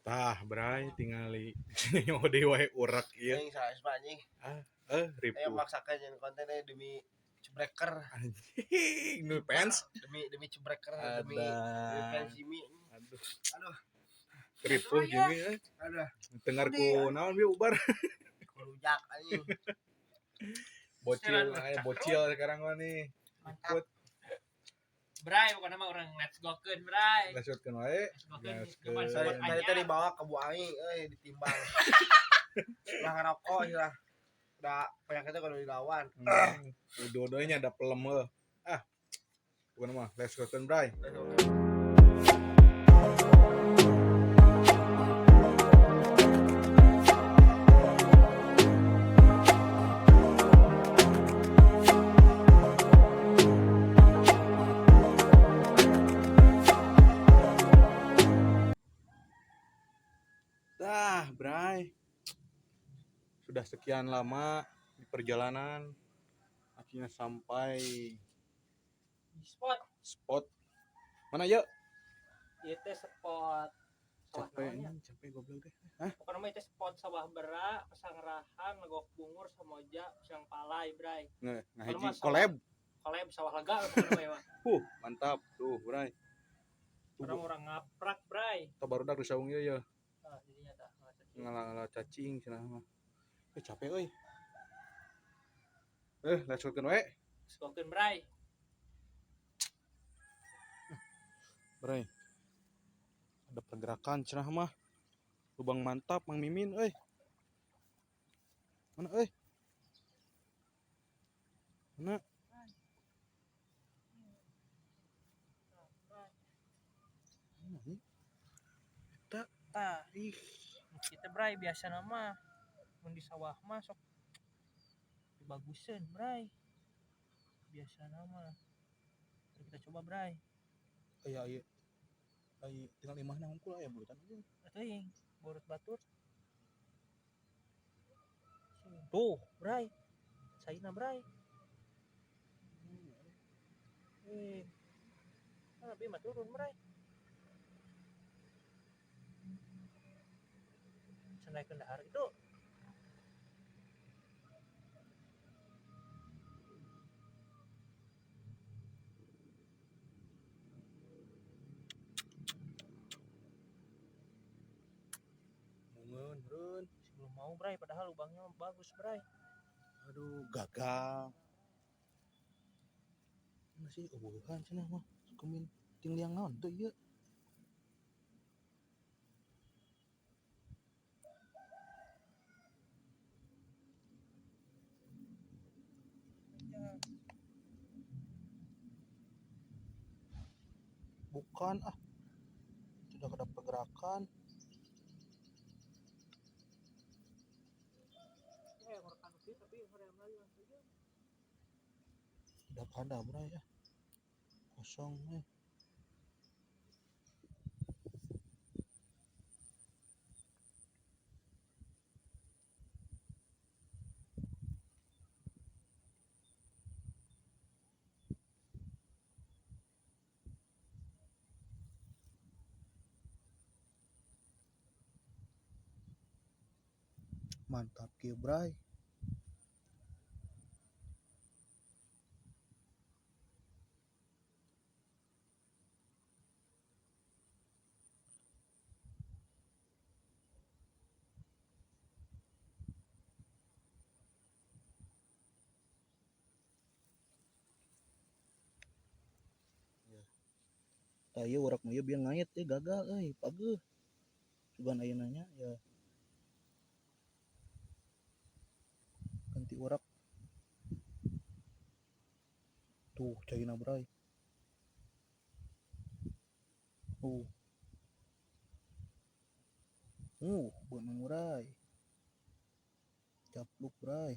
Tah, Bray, tingali sini mau wae urak ieu. Anjing saes mah anjing. Ribu. Ayo maksakan yang kontennya demi cebreker. Anjing, nu fans. Demi cebreker, Ada. demi fans Jimmy. Aduh. Ribu Jimmy Aduh. Dengarku naon bieu ubar. Kurujak anjing. Bocil sekarang mah nih. Mantap. Bray, bukan nama orang let's go keun Bray. Let's go keun wae. Tadi tadi bawa ke Bu Aing, ditimbang. Udah ngerokok lah. Udah penyakitnya kalau dilawan. Dua-duanya ada pelem heuh. Bukan mah let's go keun Bray. Bray, sudah sekian lama di perjalanan akhirnya sampai spot mana ya? Ieu teh spot capek goblok teh. Pokoknya mah itu spot sawah bera, pesanggerahan, legok bungur, samoja, pisang palai, Bray. Hiji collab Sawah lega pokoknya mah. Mantap tuh, Bray. Orang ngaprak, Bray. Tah barudak di saung ieu ya. Jadinya tah Ngalah cacing cenah mah. Capek euy. Let's go keun we. Let's go keun Bray. Bray. Ada pergerakan cenah mah. Lubang mantap Mang Mimin euy. Mana euy? Mana? Tah, kita Bray biasa nama mun di sawah mah sok dibaguseun Bray. Biasa nama. Kita coba Bray. Aya tinggal imahna hungkul aya bulutan aja. Teuing, borot batur. Tuh, Bray. Saina Bray. Tapi mah turun Bray. Naik dahar itu Mungun, belum mau Bray, padahal lubangnya bagus Bray. Aduh, gagal. Masih eueuhan cenah mah. Kumin ting liang naon teu ieu. Bukan tidak ada pergerakan. Tidak ada Bray ya. Kosong Mantap kieu Bray. Ieu urak mah bieu ngait gagal pageuh. Cuban ayeuna nya ya ganti urak. Tuh caina Bray. Beunang Bray. Capluk Bray.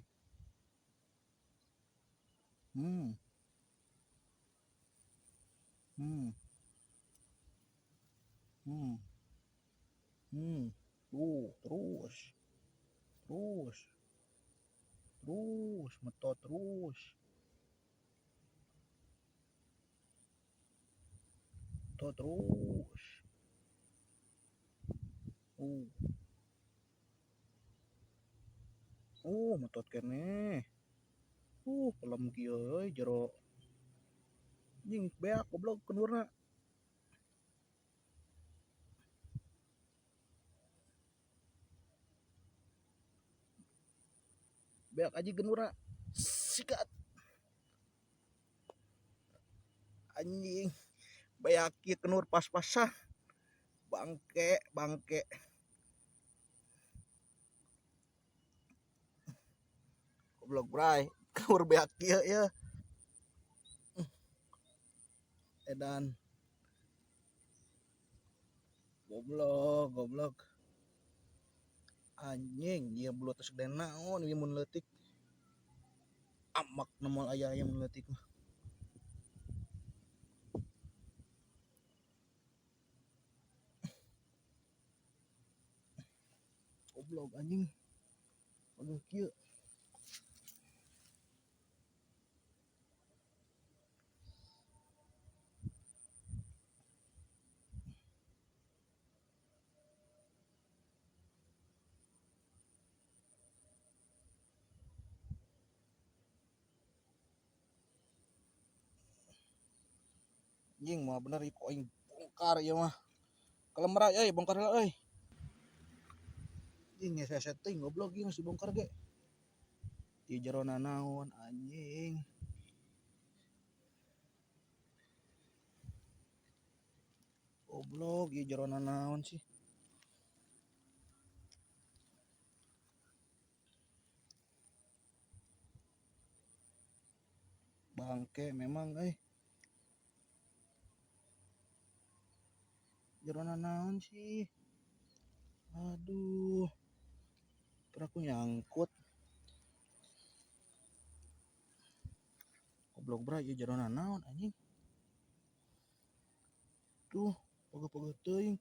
Terus metot terus. Metot kene. Pelem kieu euy jero. Anjing beak goblok kendurna. Beak aja kendurna. Sikat. Anjing. Beak kieu kendur pas-pasan. Bangke. Goblok bray. Kendur beak kieu ya. Edan. Goblok. Anjing, dia belut tes gede naon ieu mun leutik. Amak nemol aya mun leutik mah. Goblok anjing. Aduh kieu. Anjing mah bener ieu aing bongkar ieu mah. Kelemra euy bongkar heula euy. Anjing setting goblok ieu masih bongkar ge. Di jerona naon anjing. Goblok ieu jerona naon sih. Bangke memang jerona naon sih. Aduh. Aku nyangkut. Goblok bray ieu jerona naon anjing. Tuh, pegel-pegel teuing.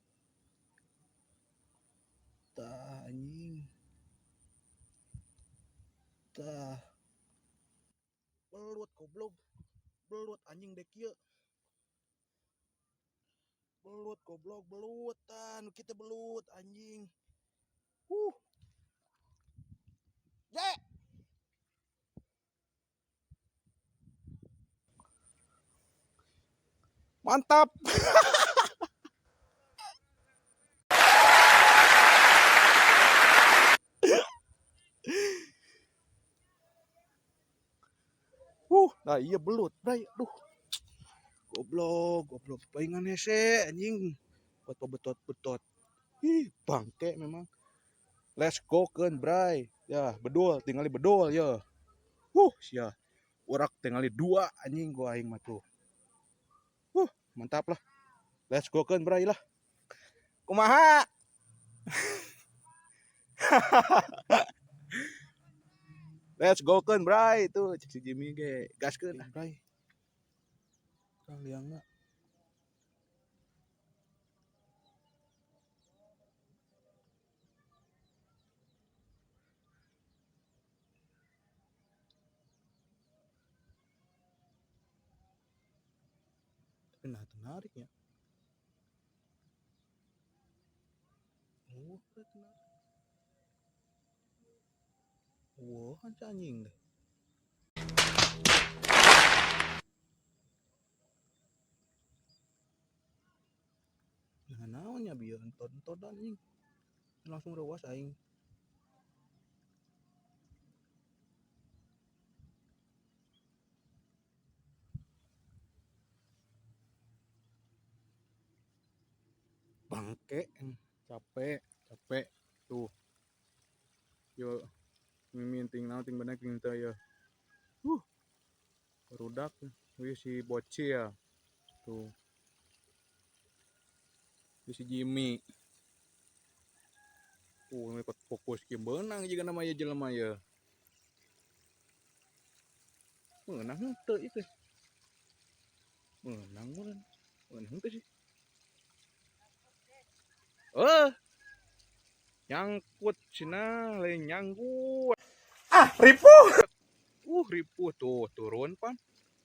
Tah anjing. Tah. Belut goblok. Belut anjing dek kieu. Belut goblok, belut tah nu kitu belut anjing. Je. Mantap. Nah iya belut, bray. Aduh. Goblok. Palingan hese anjing. Betot. Ih, bangke memang. Let's go keun, bray. Ya, bedul, tinggali bedul ya. Sia. Urak tinggali 2 anjing gua aing mah tuh. Mantap lah. Let's go keun, bray lah. Kumaha? Let's go keun, bray. Tuh cik si Jimmy ge gaskeun, bray. Kaliangna. Tapi nah menarik ya. Menarik. Kan anjing deh. Nah naonnya bieu entot anjing. Langsung rewas aing. Bangke capek tuh yo miminting naon ting bener ting teh ya rudak si Boci ya tuh si Jimmy ikut fokus ke benang juga nama ya jelema ya menang henteu itu menang henteu sih nyangkut cina lain nyangkut ripuh tuh turun pan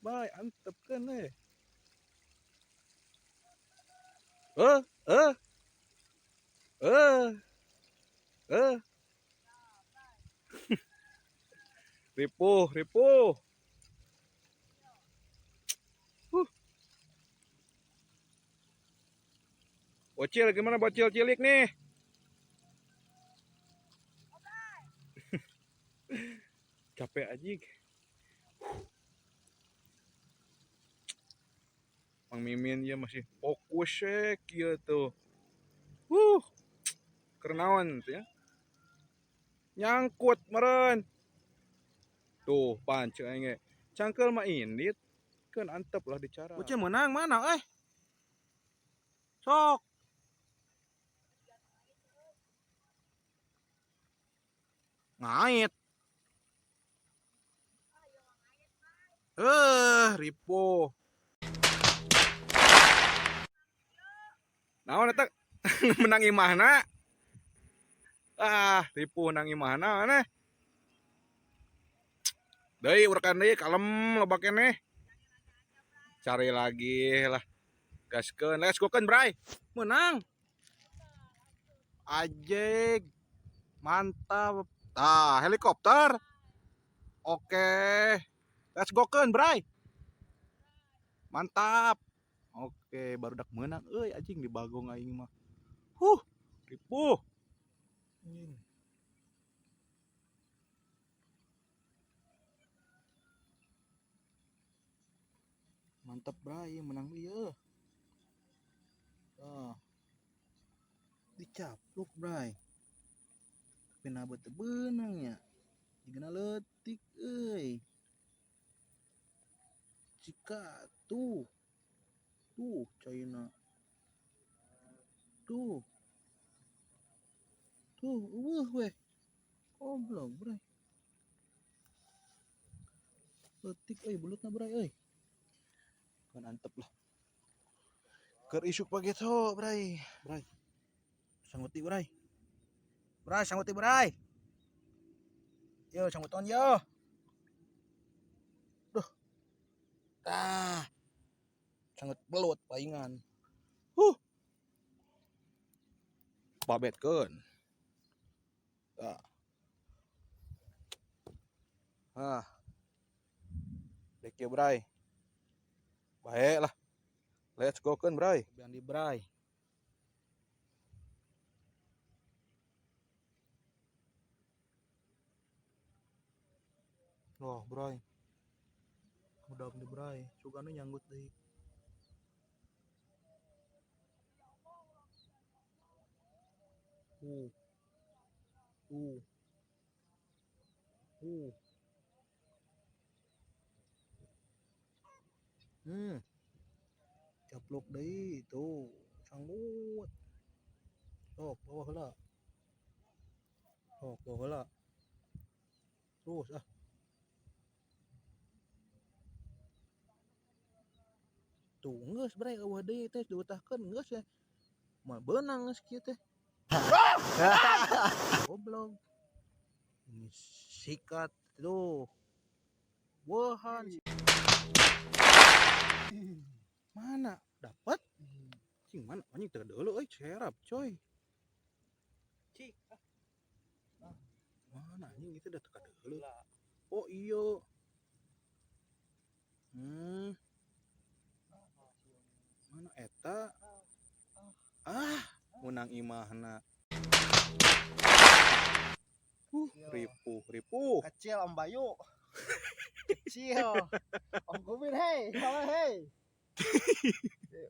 bay antep kan Eh. Ripuh, ripuh. Bocil gimana bocil cilik nih? Capek aja. Mang Mimin ya masih fokus gitu. Kerenawan tuh ya. Nyangkut meren. Tuh panc aing cangkel mah indit. Kan antep lah dicara. Bocil menang mana Sok. Ngait. Ripo. Naon eta menang imahna? Ripuh nang imahna maneh. Deui urekan deui kalem loba keneh. Cari lagi lah. Gaskeun, let's go kan, Bray. Menang. Ajeg. Mantap. Helikopter. Oke. Let's go kan, Bray. Mantap. Oke, baru dak menang. Anjing di bagong aing mah. Ripuh. Mantap, Bray, menang dia. Dicapluk, Bray. Tapi nabet benang ya. Digana letik Cika tuh. Tuh, China. Tuh. Weh. Goblok, Bray. Letik belutna, Bray, Kan antep lah. Keur isuk pageto, Bray. Sangguti, Bray. Sangguti, Bray. Yo, sangguton yo. Duh. Sangat belut paingan. Babetkeun. Dek ya, Bray. Baik lah. Let's go kan, Bray. Biang di Bray. Loh, Bray. Udah di Bray. Sugana nyanggut deui. Caplok deui tuh. Sanggut. Sok, bawa heula. Sok, bawa heula. Terus Tuh, geus Bray eueuh deui teh diutahkeun geus ya. Mal beunang geus kieu teh. Goblok. Ini sikat tuh. Wahan. Mana? Dapat? Cing mana? Anjing teu deuleu cerap coy. Cik. Mana anjing itu udah teu deuleu. Oh iya. Mana eta? Menang imahna. Ripuh. Kecil Om Bayu. Kecil. Om Gumin hei.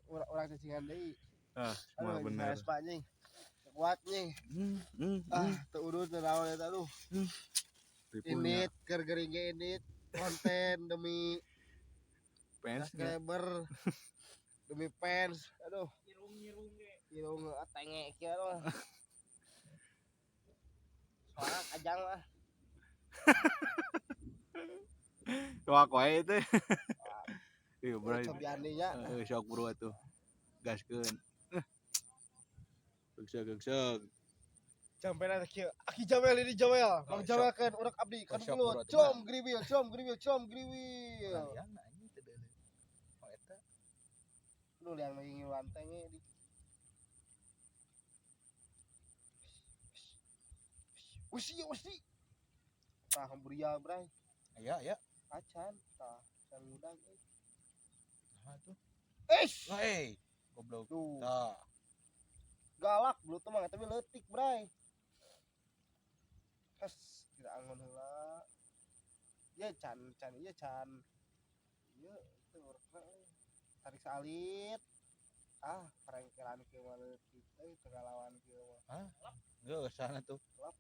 Orang cacingan deui. Mah bener. Anjing. Kuat nih. Teu urut teu naon eta tuh. Init keur gering init konten demi fans subscriber. Demi fans. Aduh. Irung tenge kieu mah. Soalnya ajang lah. Doa koe teh. Iya, Bray. Cobianinya. Sok buru atuh. Gaskeun. Geuseuh. Jamel kieu. Aki Jamel ini Jamel. Mang Jamel kan urak abdi kan dulu. Com griwil. Yang anjing teu deuleu. Oh eta. Lu liang lagi ngiluan tenge di. Usi. Tah hamburia bray. Ya. Acan tah can mudah. Nah tuh. Eish. Hei, goblok. Tuh. Tah. Galak belu teh mah tapi leutik bray. Kes tidak angon heula. Ya can ieu can. Ieu teu urutna euy. Tarik salit. Perengkelan kieu mah leutik euy tegalawan kieu mah. Geus sana tuh. Lap.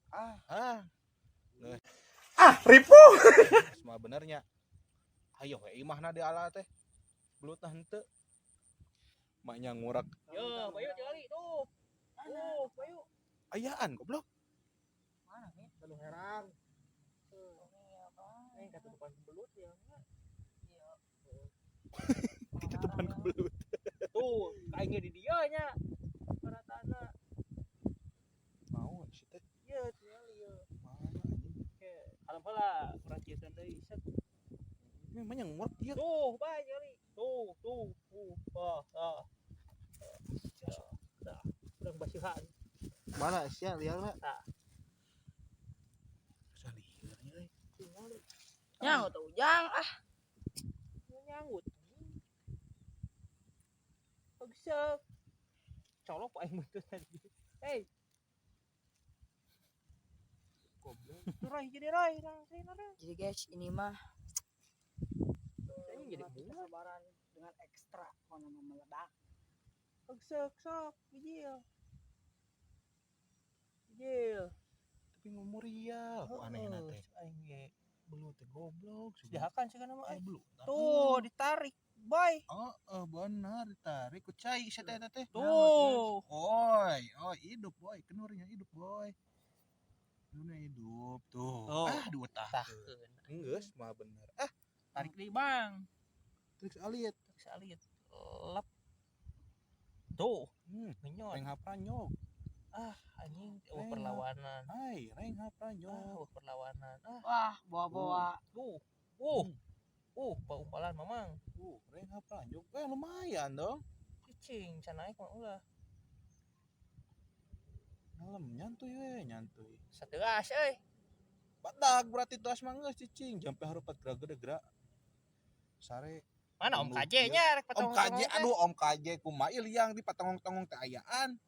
Ah. Ripu. Semua benernya. Ayo we imahna di ala teh. Belut tah henteu. Maknya ngurak Yo, bayu jali tuh. Bayu. ayaan goblok. Mana nih? Anu herang. Kata depan belut ya. Kita depan ke belut. Tuh, kayaknya di dia nya. Paratana. Mau si teh. Iya, tinggal ya. Mana anjing? Oke, alam heula urang kieusan deui set. Memang yang ngurak dia. Tuh, bae jali. Tuh. Dah. Urang basihan. Mana sia liarna? Saliheur euy. Tinggal Nyanggut tuh ujang nyanggut. Bagus. Colok aing beuteuh tadi. Hei. Goblok. Rai jadi rai, jadi guys ini mah Saya jadi bunga. kesabaran dengan ekstra kalau nama meledak Sok, bijil. Tapi ngomong real. Anehna teh. Aing ge Belut teh goblok. sediakan sih kana mah. belut. Tuh, ditarik. Boy. Benar ditarik ku cai si teh teh. Tuh. Oi, hidup boy, kenurnya hidup boy. Kenurnya hidup tuh. Oh. Dua tahun. Enggeus mah bener. Tarik deui, Bang. Trik alit. Salit. Lep. Tuh, Reng ngenyot. hapranyog. Anjing, Reng perlawanan. Hai, reng hapranyog. Perlawanan. wah bawa Tuh. Paumpalan mamang. Reng hapranyog. Lumayan dong. Cicing, can naik mah ulah. Ngalem nyantuy. Sategas euy. Badag berarti tuh asma geus cicing. Jampe harupat gerak-gerak. Sare. Mana Om Anu, KJ nya rek Om KJ, aduh Om KJ kumaha yang di patongong-tongong teh ayaan.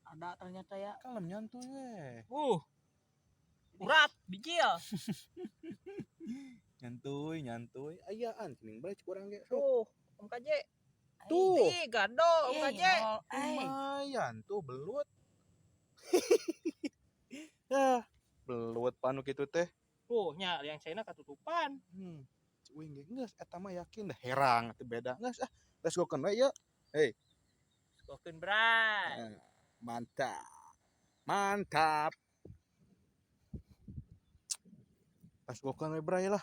ada ternyata ya Kalem nyantuy we. Urat, bijil. Nyantuy. Ayaan cening bae cik urang ge. Tuh, Om KJ. Tuh. Ih, gado Om KJ. Lumayan tuh belut. Belut panu kitu teh. Tuh, nya yang China katutupan. Wing ge geus eta mah yakin dah herang atuh beda. Geus let's go we yeuh. Skokeun bray. Mantap. Let's go we bray lah.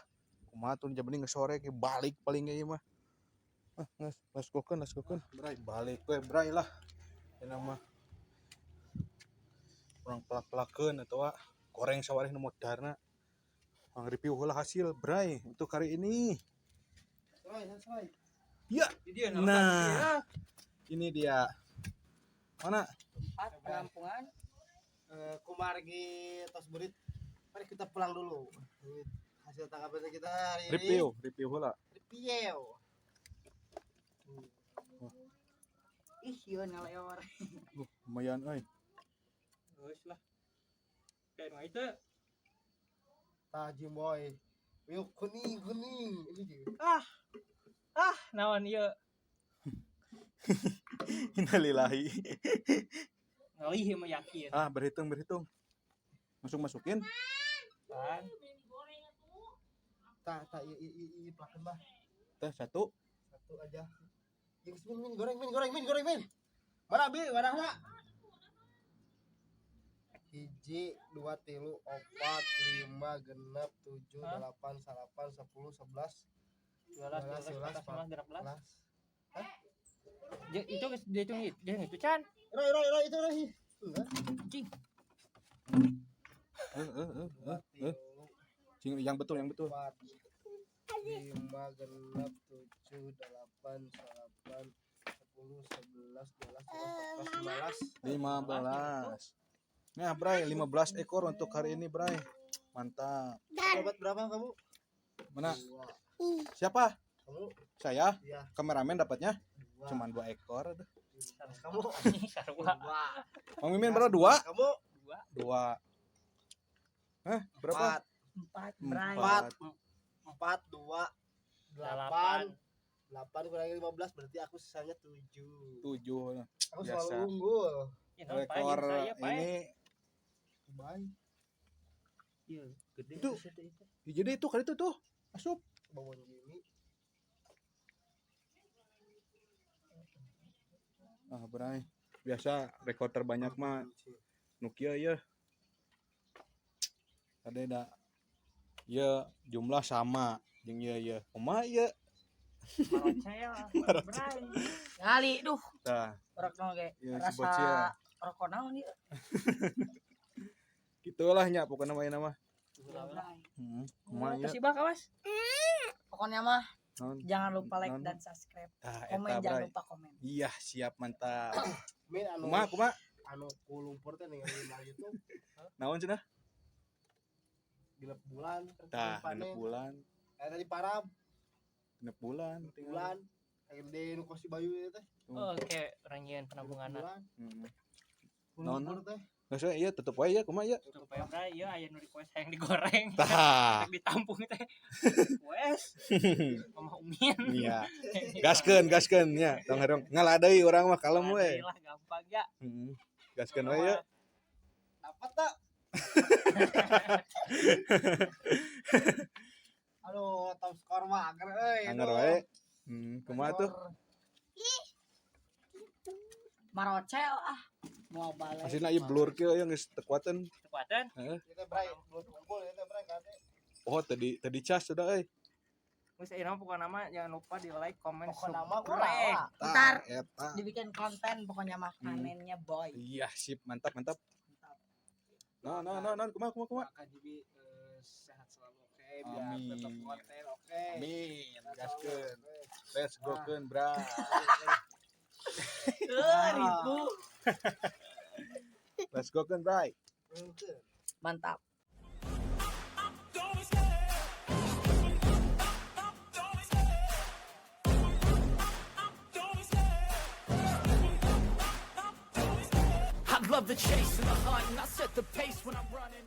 Kumaha tuh jam ini sore ge balik paling ge ieu mah. Geus let's go bray balik we bray lah. Cenah mah. Urang pelak-pelakeun atawa goreng sawareh nu modarna. Review heula hasil bray untuk hari ini. Sesuai. Ya, nah. Ini dia. Mana? tempat penampungan Kumargi tos berit. Mari kita pulang dulu. Ini hasil tangkapan kita hari ini. Review heula. Review. ih yeun ngaleor Lumayan euy. Geus lah. Kayak mah itu. Tajim boy. Yuk kuning. Ini juga. Naon ieu? Innalillahi. Ngalih mah yakin. Berhitung. Masukin. Kan. Tak ini pelakan bah. Teh satu. Satu aja. Yang min goreng. Mana bi? Mana? Hiji, 2, 3, 4, 5, 6, 7, 8, 9, 10, 11, 12, 12, 14, 15. Itu dihitung itu Chan. Roy itu Roy. Cing. Cing yang betul. 4, 5, 6, 7, 8, 9, 10, 11, 15. Nah, Bray, 15 ekor untuk hari ini, Bray. Mantap. Dapat berapa kamu? Mana? Siapa? Kamu? Saya. Iya. Kameramen dapatnya Dua. cuman 2 ekor. Kamu? Anjing sarua. Mang Mimin berapa? 2? Kamu? 2. Hah, berapa? 4 Bray. 4, 2, 8. 8 kurangi 15 berarti aku sisanya 7. 7. Aku Biasa. selalu unggul. Ya, non, Pak, Rekor saya, Pak. ini Baik. Iya, gede Itu. itu. ya, jadi itu kali itu tuh. Asup. Bangun gini. Ah, Bray. Biasa rekor terbanyak mah Nokia ya. Ada dah. Ya, jumlah sama jeung ya. Kumaha ya? Marocel, Bray. Ngali duh, Tah, rokok ge. ya si Rasa bocil. rokok naon ieu? Gitulah nya pokoknya nama. Bray. Kumaha ya? Kasih bak, Mas. Pokoknya mah Naon? jangan lupa like Naon? dan subscribe. Tah, Komen eta, jangan Bray. lupa komen. Iya, siap mantap. Min anu Kumaha? anu ku lumpur teh ninggalin na YouTube Naon cenah? genep bulan. Tah, Panen. 6 bulan. Tadi parab 6 bulan. bulan. Kayak gede nu kosi bayu ieu teh. Oh, kayak rangian 6 penampungan. bulan. Hmm. Ku Naon? lumpur teh. Nggak iya tetep wae ya kumaha ya? Supaya Bray, ya aya nu request yang digoreng. Tah. Yang ditampung teh. Wes, Mama Umin. Iya. Gaskeun nya. Tong hareup ngaladeui urang mah kalem we. Lah gampang ya. Gaskeun we ya. Dapat tak? Aduh, top skor mah anger euy. Anger wae. Kumaha tuh? Marocel mau balik. Asina ieu blur kieu yang geus tekuatan. Kekuatan. Heeh. Ieu teh Bray, belum unggul ieu teh Bray kade. Oh, tadi cas sudah euy. Wis ayeuna pokoknya nama jangan lupa di like, comment, Pokoknya mah subscribe. ulah. Ntar Eta. dibikin konten pokoknya mah panennya boy. Iya, sip, mantap. Nah, kumaha. Kak Jibi sehat selalu oke, biar Amin. tetap konten oke. Amin. Gaskeun. Let's go keun, bra. Ribu. Let's go keun, bra. Mantap. I love the chase and the hunt, and I set the pace when I'm running.